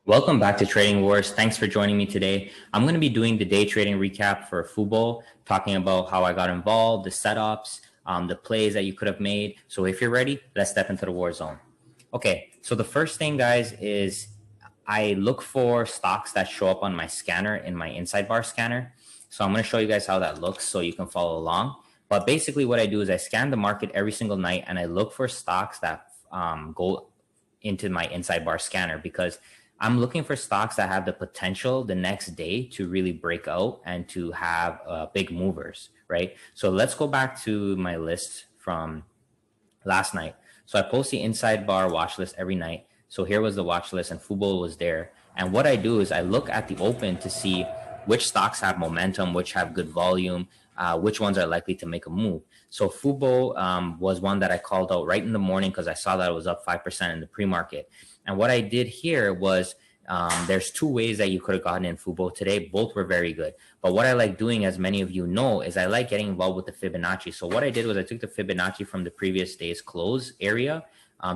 Welcome back to Trading Wars. Thanks for joining me today. I'm going to be doing the day trading recap for FUBO, talking about how I got involved, the setups, the plays that you could have made. So if you're ready, let's step into the war zone. Okay, so the first thing, guys, is I look for stocks that show up on my scanner in my inside bar scanner. So I'm going to show you guys how that looks so you can follow along. But basically what I do is I scan the market every single night and I look for stocks that go into my inside bar scanner because I'm looking for stocks that have the potential the next day to really break out and to have big movers, right? So let's go back to my list from last night. So I post the inside bar watch list every night. So here was the watch list and FUBO was there. And what I do is I look at the open to see which stocks have momentum, which have good volume, which ones are likely to make a move. So FUBO was one that I called out right in the morning because I saw that it was up 5% in the pre-market. And what I did here was there's two ways that you could have gotten in FUBO today. Both were very good. But what I like doing, as many of you know, is I like getting involved with the Fibonacci. So what I did was I took the Fibonacci from the previous day's close area.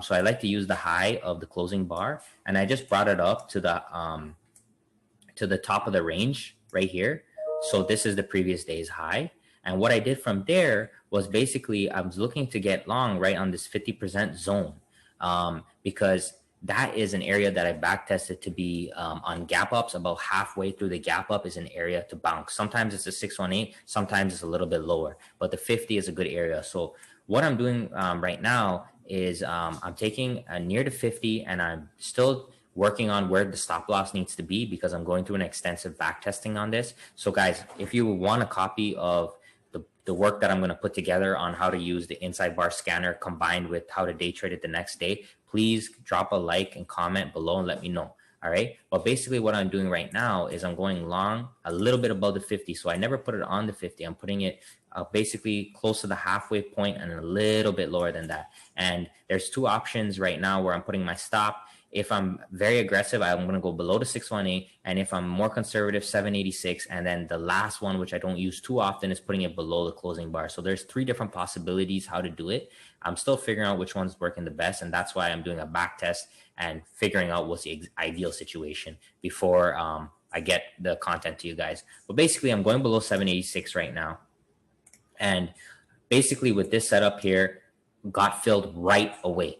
So I like to use the high of the closing bar, and I just brought it up to the top of the range right here. So this is the previous day's high. And what I did from there was basically I was looking to get long right on this 50% zone because that is an area that I back tested to be on gap ups. About halfway through the gap up is an area to bounce. Sometimes it's a 618, sometimes it's a little bit lower, but the 50 is a good area. So what I'm doing right now is I'm taking near to 50 and I'm still working on where the stop loss needs to be because I'm going through an extensive back testing on this. So guys, if you want a copy of the work that I'm going to put together on how to use the inside bar scanner combined with how to day trade it the next day, please drop a like and comment below and let me know. All right. But basically what I'm doing right now is I'm going long a little bit above the 50. So I never put it on the 50. I'm putting it basically close to the halfway point and a little bit lower than that. And there's two options right now where I'm putting my stop. If I'm very aggressive, I'm going to go below the 618. And if I'm more conservative, 786. And then the last one, which I don't use too often, is putting it below the closing bar. So there's three different possibilities how to do it. I'm still figuring out which one's working the best. And that's why I'm doing a back test and figuring out what's the ideal situation before I get the content to you guys. But basically, I'm going below 786 right now. And basically with this setup here, got filled right away.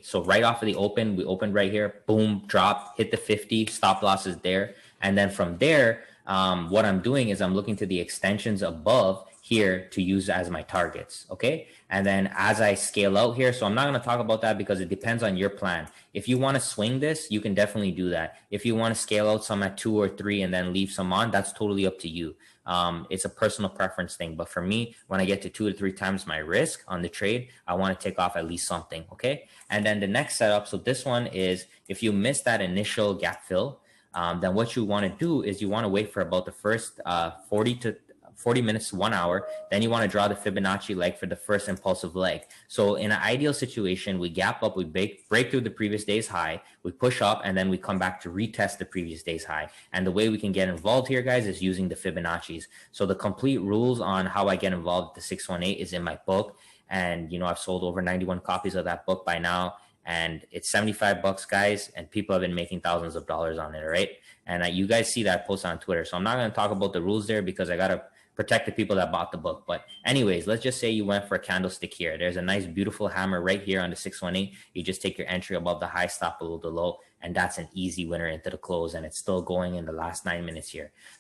So right off of the open, we opened right here, boom, drop, hit the 50, stop loss is there. And then from there, what I'm doing is I'm looking to the extensions above here to use as my targets, okay? And then as I scale out here, so I'm not going to talk about that because it depends on your plan. If you want to swing this, you can definitely do that. If you want to scale out some at 2 or 3 and then leave some on, that's totally up to you. It's a personal preference thing. But for me, when I get to 2 to 3 times my risk on the trade, I want to take off at least something, okay? And then the next setup, so this one is if you miss that initial gap fill, then what you want to do is you want to wait for about the first 40 minutes to 1 hour. Then you want to draw the Fibonacci leg for the first impulsive leg. So in an ideal situation, we gap up, we break through the previous day's high, we push up, and then we come back to retest the previous day's high. And the way we can get involved here, guys, is using the Fibonacci's. So the complete rules on how I get involved with the 618 is in my book. And, you know, I've sold over 91 copies of that book by now. And it's $75, guys, and people have been making thousands of dollars on it, right? And you guys see that post on Twitter. So I'm not going to talk about the rules there because I got to protect the people that bought the book. But anyways, let's just say you went for a candlestick here. There's a nice, beautiful hammer right here on the 618. You just take your entry above the high, stop below the low, and that's an easy winner into the close, and it's still going in the last 9 minutes here.